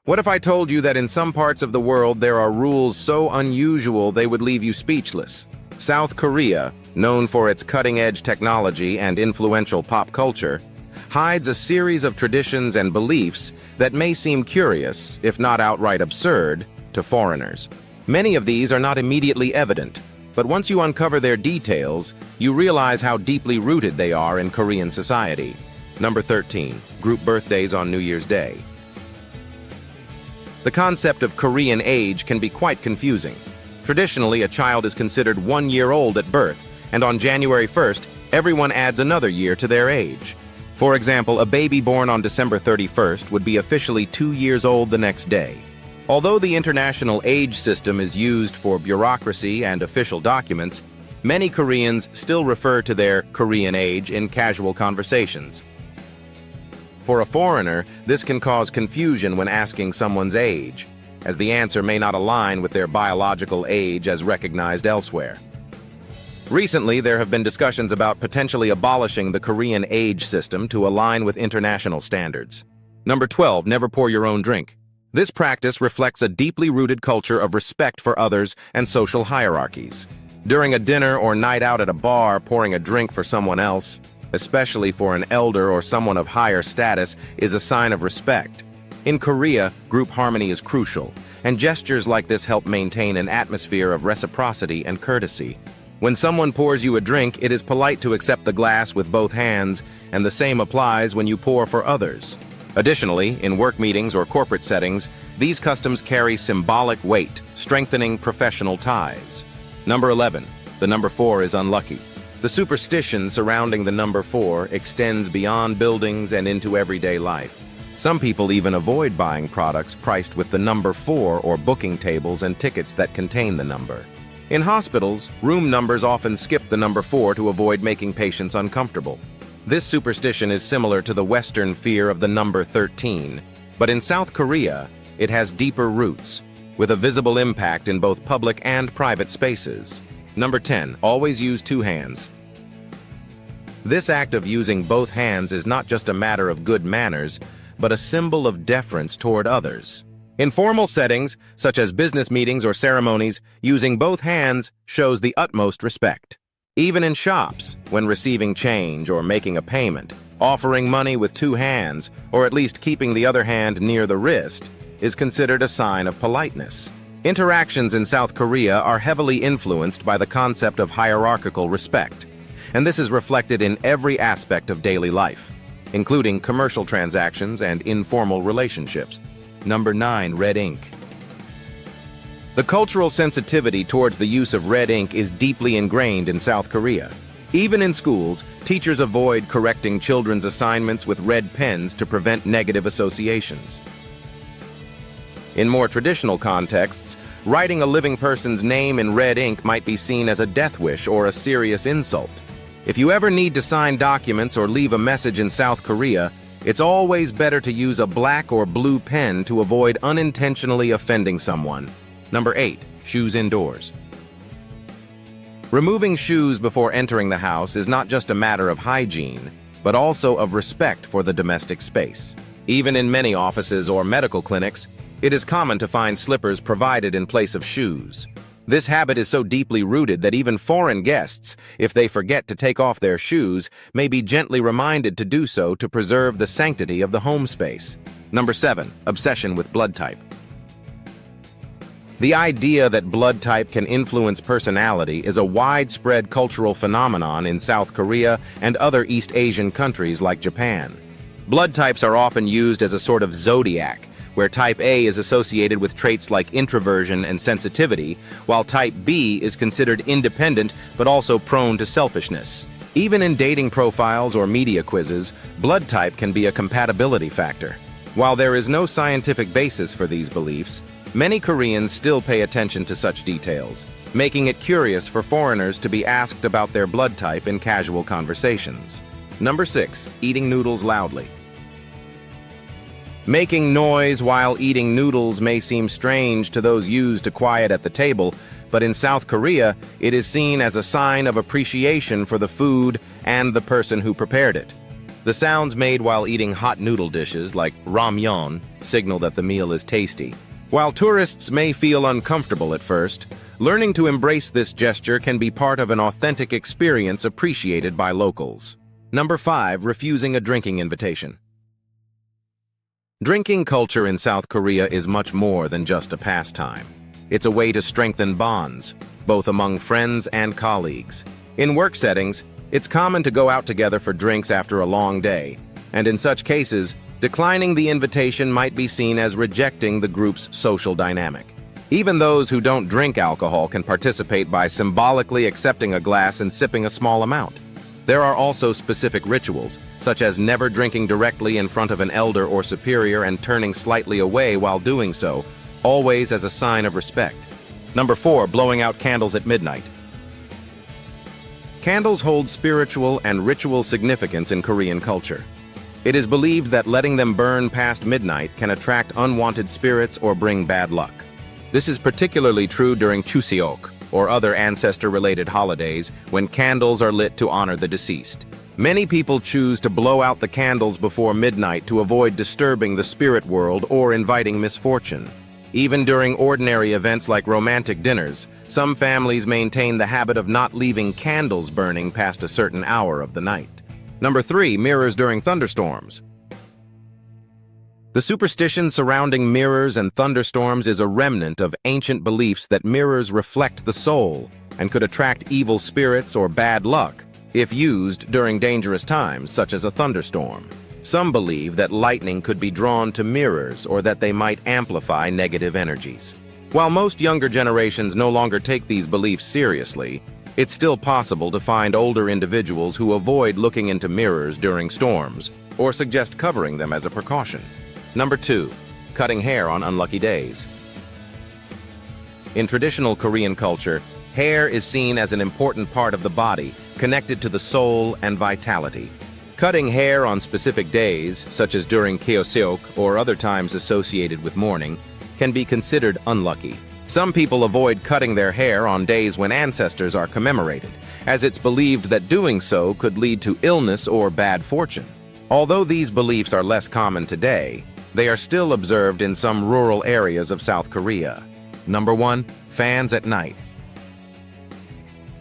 What if I told you that in some parts of the world there are rules so unusual they would leave you speechless? South Korea, known for its cutting-edge technology and influential pop culture, hides a series of traditions and beliefs that may seem curious, if not outright absurd, to foreigners. Many of these are not immediately evident, but once you uncover their details, you realize how deeply rooted they are in Korean society. Number 13. Group birthdays on New Year's Day. The concept of Korean age can be quite confusing. Traditionally, a child is considered 1 year old at birth, and on January 1st, everyone adds another year to their age. For example, a baby born on December 31st would be officially 2 years old the next day. Although the international age system is used for bureaucracy and official documents, many Koreans still refer to their Korean age in casual conversations. For a foreigner, this can cause confusion when asking someone's age, as the answer may not align with their biological age as recognized elsewhere. Recently, there have been discussions about potentially abolishing the Korean age system to align with international standards. Number 12. Never pour your own drink. This practice reflects a deeply rooted culture of respect for others and social hierarchies. During a dinner or night out at a bar, pouring a drink for someone else, especially for an elder or someone of higher status, is a sign of respect. In Korea, group harmony is crucial, and gestures like this help maintain an atmosphere of reciprocity and courtesy. When someone pours you a drink, it is polite to accept the glass with both hands, and the same applies when you pour for others. Additionally, in work meetings or corporate settings, these customs carry symbolic weight, strengthening professional ties. Number 11. The number 4 is unlucky. The superstition surrounding the number 4 extends beyond buildings and into everyday life. Some people even avoid buying products priced with the number 4 or booking tables and tickets that contain the number. In hospitals, room numbers often skip the number 4 to avoid making patients uncomfortable. This superstition is similar to the Western fear of the number 13, but in South Korea, it has deeper roots, with a visible impact in both public and private spaces. Number 10. Always use 2 hands. This act of using both hands is not just a matter of good manners, but a symbol of deference toward others. In formal settings, such as business meetings or ceremonies, using both hands shows the utmost respect. Even in shops, when receiving change or making a payment, offering money with 2 hands, or at least keeping the other hand near the wrist, is considered a sign of politeness. Interactions in South Korea are heavily influenced by the concept of hierarchical respect, and this is reflected in every aspect of daily life, including commercial transactions and informal relationships. Number 9. Red ink. The cultural sensitivity towards the use of red ink is deeply ingrained in South Korea. Even in schools, teachers avoid correcting children's assignments with red pens to prevent negative associations. In more traditional contexts, writing a living person's name in red ink might be seen as a death wish or a serious insult. If you ever need to sign documents or leave a message in South Korea, it's always better to use a black or blue pen to avoid unintentionally offending someone. Number 8. Shoes indoors. Removing shoes before entering the house is not just a matter of hygiene, but also of respect for the domestic space. Even in many offices or medical clinics, it is common to find slippers provided in place of shoes. This habit is so deeply rooted that even foreign guests, if they forget to take off their shoes, may be gently reminded to do so to preserve the sanctity of the home space. Number 7. Obsession with blood type. The idea that blood type can influence personality is a widespread cultural phenomenon in South Korea and other East Asian countries like Japan. Blood types are often used as a sort of zodiac, where type A is associated with traits like introversion and sensitivity, while type B is considered independent but also prone to selfishness. Even in dating profiles or media quizzes, blood type can be a compatibility factor. While there is no scientific basis for these beliefs, many Koreans still pay attention to such details, making it curious for foreigners to be asked about their blood type in casual conversations. Number 6. Eating noodles loudly. Making noise while eating noodles may seem strange to those used to quiet at the table, but in South Korea, it is seen as a sign of appreciation for the food and the person who prepared it. The sounds made while eating hot noodle dishes like ramyeon signal that the meal is tasty. While tourists may feel uncomfortable at first, learning to embrace this gesture can be part of an authentic experience appreciated by locals. Number 5. Refusing a drinking invitation. Drinking culture in South Korea is much more than just a pastime. It's a way to strengthen bonds, both among friends and colleagues. In work settings, it's common to go out together for drinks after a long day, and in such cases, declining the invitation might be seen as rejecting the group's social dynamic. Even those who don't drink alcohol can participate by symbolically accepting a glass and sipping a small amount. There are also specific rituals, such as never drinking directly in front of an elder or superior and turning slightly away while doing so, always as a sign of respect. Number 4. Blowing out candles at midnight. Candles hold spiritual and ritual significance in Korean culture. It is believed that letting them burn past midnight can attract unwanted spirits or bring bad luck. This is particularly true during Chuseok, or other ancestor-related holidays, when candles are lit to honor the deceased. Many people choose to blow out the candles before midnight to avoid disturbing the spirit world or inviting misfortune. Even during ordinary events like romantic dinners, some families maintain the habit of not leaving candles burning past a certain hour of the night. Number 3. Mirrors during thunderstorms. The superstition surrounding mirrors and thunderstorms is a remnant of ancient beliefs that mirrors reflect the soul and could attract evil spirits or bad luck if used during dangerous times, such as a thunderstorm. Some believe that lightning could be drawn to mirrors or that they might amplify negative energies. While most younger generations no longer take these beliefs seriously, it's still possible to find older individuals who avoid looking into mirrors during storms or suggest covering them as a precaution. Number 2. Cutting hair on unlucky days. In traditional Korean culture, hair is seen as an important part of the body, connected to the soul and vitality. Cutting hair on specific days, such as during Kyoseok or other times associated with mourning, can be considered unlucky. Some people avoid cutting their hair on days when ancestors are commemorated, as it's believed that doing so could lead to illness or bad fortune. Although these beliefs are less common today, they are still observed in some rural areas of South Korea. Number 1. Fans at night.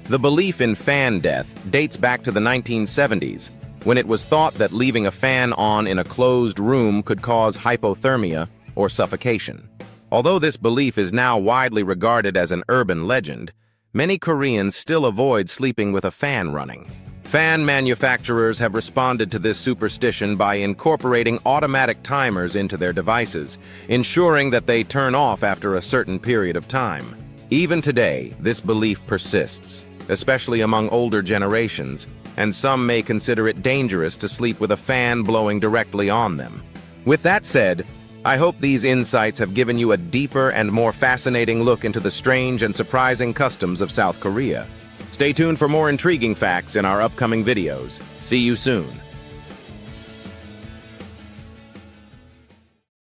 The belief in fan death dates back to the 1970s, when it was thought that leaving a fan on in a closed room could cause hypothermia or suffocation. Although this belief is now widely regarded as an urban legend, many Koreans still avoid sleeping with a fan running. Fan manufacturers have responded to this superstition by incorporating automatic timers into their devices, ensuring that they turn off after a certain period of time. Even today, this belief persists, especially among older generations, and some may consider it dangerous to sleep with a fan blowing directly on them. With that said, I hope these insights have given you a deeper and more fascinating look into the strange and surprising customs of South Korea. Stay tuned for more intriguing facts in our upcoming videos. See you soon.